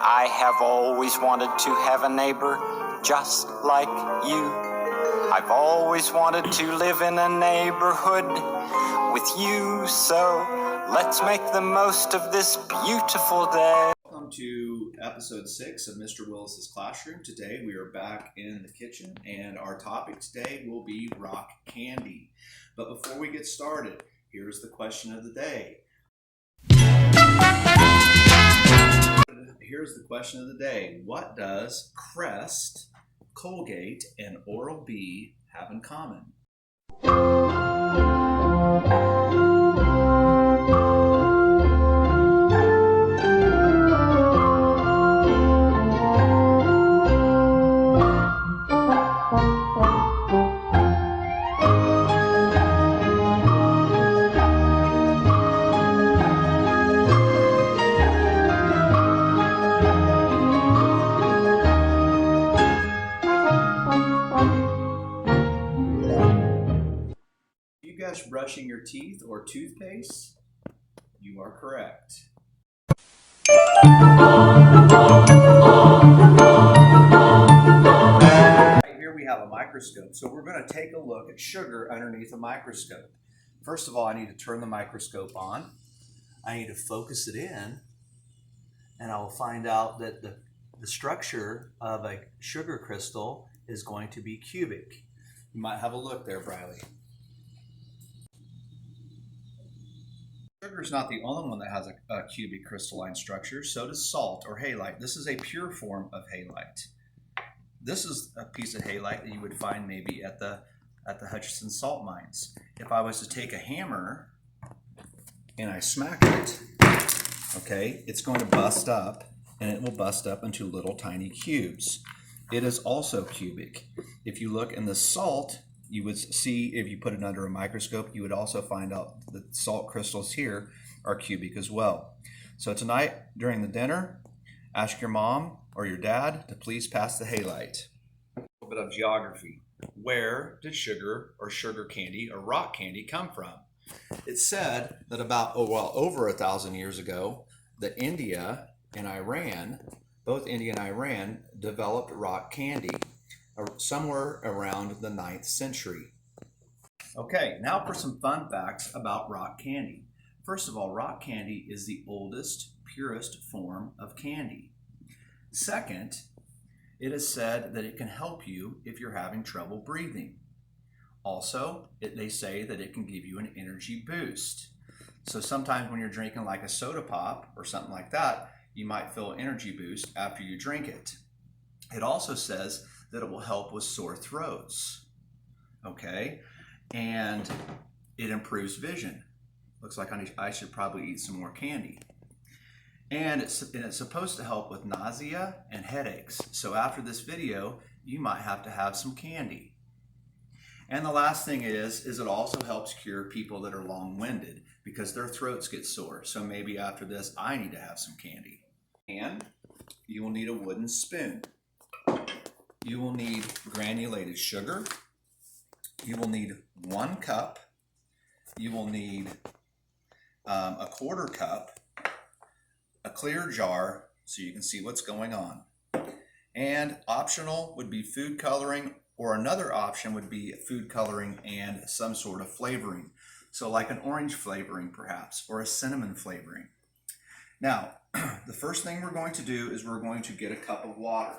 I have always wanted to have a neighbor just like you. I've always wanted to live in a neighborhood with you, so let's make the most of this beautiful day. Welcome to episode 6 of Mr. Willis's Classroom. Today we are back in the kitchen and our topic today will be rock candy. But before we get started, here's the question of the day. Here's the question of the day. What does Crest, Colgate, and Oral-B have in common? You guys brushing your teeth or toothpaste? You are correct. Right here we have a microscope. So we're going to take a look at sugar underneath a microscope. First of all, I need to turn the microscope on. I need to focus it in, and I will find out that the structure of a sugar crystal is going to be cubic. You might have a look there, Briley. Sugar is not the only one that has a cubic crystalline structure. So does salt or halite. This is a pure form of halite. This is a piece of halite that you would find maybe at the Hutchinson salt mines. If I was to take a hammer and I smack it, okay, it's going to bust up, and it will bust up into little tiny cubes. It is also cubic. If you look in the salt, you would see, if you put it under a microscope, you would also find out that salt crystals here are cubic as well. So tonight, during the dinner, ask your mom or your dad to please pass the halite. A little bit of geography. Where did sugar or sugar candy or rock candy come from? It's said that about, over 1,000 years ago, that India and Iran, both India and Iran, developed rock candy somewhere around the 9th century. Okay, now for some fun facts about rock candy. First of all, rock candy is the oldest, purest form of candy. Second, it is said that it can help you if you're having trouble breathing. Also, they say that it can give you an energy boost. So sometimes when you're drinking like a soda pop or something like that, you might feel an energy boost after you drink it. It also says that it will help with sore throats, okay? And it improves vision. Looks like I should probably eat some more candy. And it's supposed to help with nausea and headaches. So after this video, you might have to have some candy. And the last thing is it also helps cure people that are long-winded because their throats get sore. So maybe after this, I need to have some candy. And you will need a wooden spoon. You will need granulated sugar. You will need 1 cup. You will need a 1/4 cup, a clear jar so you can see what's going on. And optional would be food coloring, or another option would be food coloring and some sort of flavoring. So like an orange flavoring perhaps, or a cinnamon flavoring. Now, the first thing we're going to do is we're going to get a cup of water.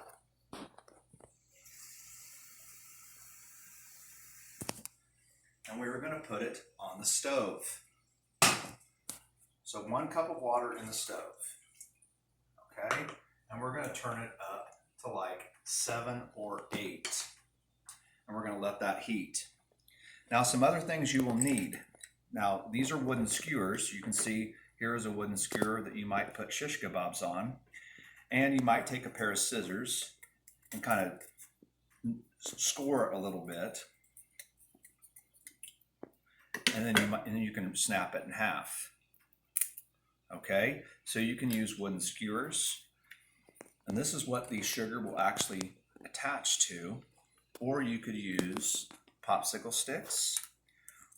And we're going to put it on the stove. So 1 cup of water in the stove. Okay? And we're going to turn it up to like 7 or 8. And we're going to let that heat. Now some other things you will need. Now these are wooden skewers. You can see here is a wooden skewer that you might put shish kebabs on. And you might take a pair of scissors and kind of score it a little bit. And then you can snap it in half. Okay, so you can use wooden skewers, and this is what the sugar will actually attach to, or you could use popsicle sticks,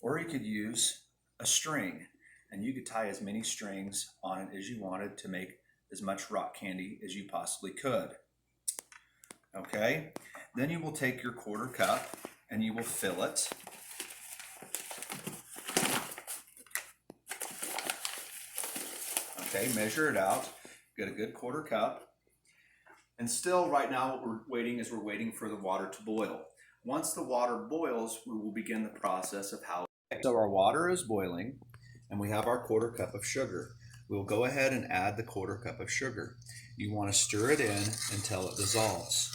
or you could use a string, and you could tie as many strings on it as you wanted to make as much rock candy as you possibly could. Okay, then you will take your quarter cup and you will fill it. Okay, measure it out, get a good quarter cup. And still right now what we're waiting for the water to boil. Once the water boils, we will begin the process of how. So our water is boiling and we have our quarter cup of sugar. We'll go ahead and add the quarter cup of sugar. You want to stir it in until it dissolves.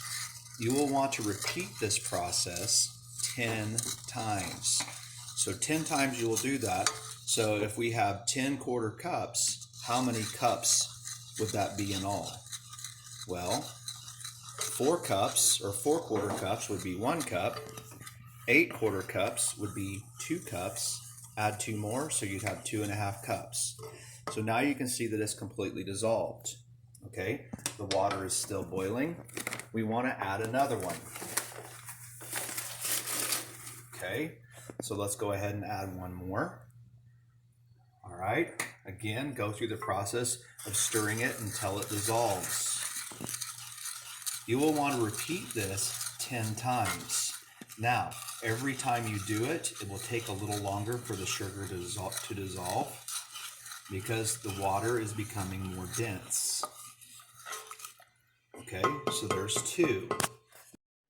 You will want to repeat this process 10 times. So 10 times you will do that. So if we have 10 quarter cups, how many cups would that be in all? Well, 4 cups or 4 quarter cups would be 1 cup. 8 quarter cups would be 2 cups. Add 2 more, so you'd have 2.5 cups. So now you can see that it's completely dissolved. Okay, the water is still boiling. We want to add another one. Okay, so let's go ahead and add one more. All right, again, go through the process of stirring it until it dissolves. You will want to repeat this 10 times. Now, every time you do it, it will take a little longer for the sugar to dissolve because the water is becoming more dense. Okay, so there's 2.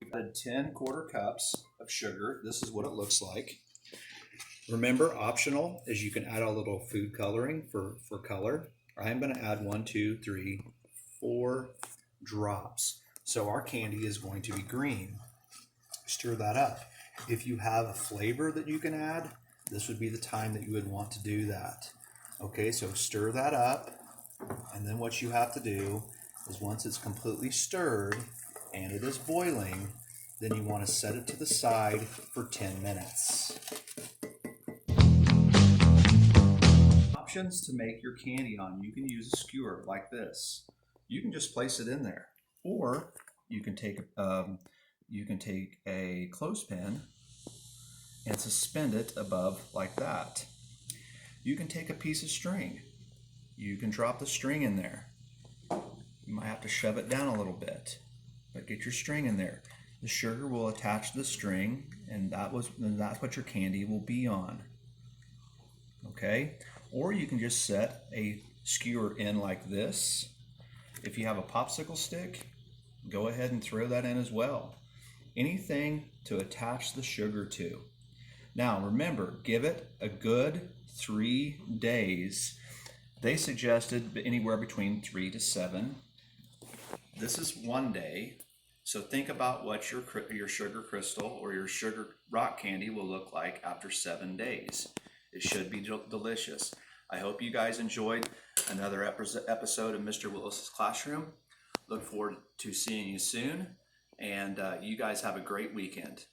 We've added 10 quarter cups of sugar. This is what it looks like. Remember, optional is you can add a little food coloring for color. I'm going to add 1, 2, 3, 4 drops. So our candy is going to be green. Stir that up. If you have a flavor that you can add, this would be the time that you would want to do that. Okay, so stir that up, and then what you have to do is once it's completely stirred and it is boiling, then you want to set it to the side for 10 minutes. Options to make your candy on. You can use a skewer like this. You can just place it in there, or you can take a clothespin and suspend it above like that. You can take a piece of string. You can drop the string in there. You might have to shove it down a little bit, but get your string in there. The sugar will attach to the string, and that's what your candy will be on. Okay? Or you can just set a skewer in like this. If you have a popsicle stick, go ahead and throw that in as well. Anything to attach the sugar to. Now remember, give it a good 3 days. They suggested anywhere between 3 to 7. This is 1 day. So think about what your sugar crystal or your sugar rock candy will look like after 7 days. It should be delicious. I hope you guys enjoyed another episode of Mr. Willis's Classroom. Look forward to seeing you soon, and you guys have a great weekend.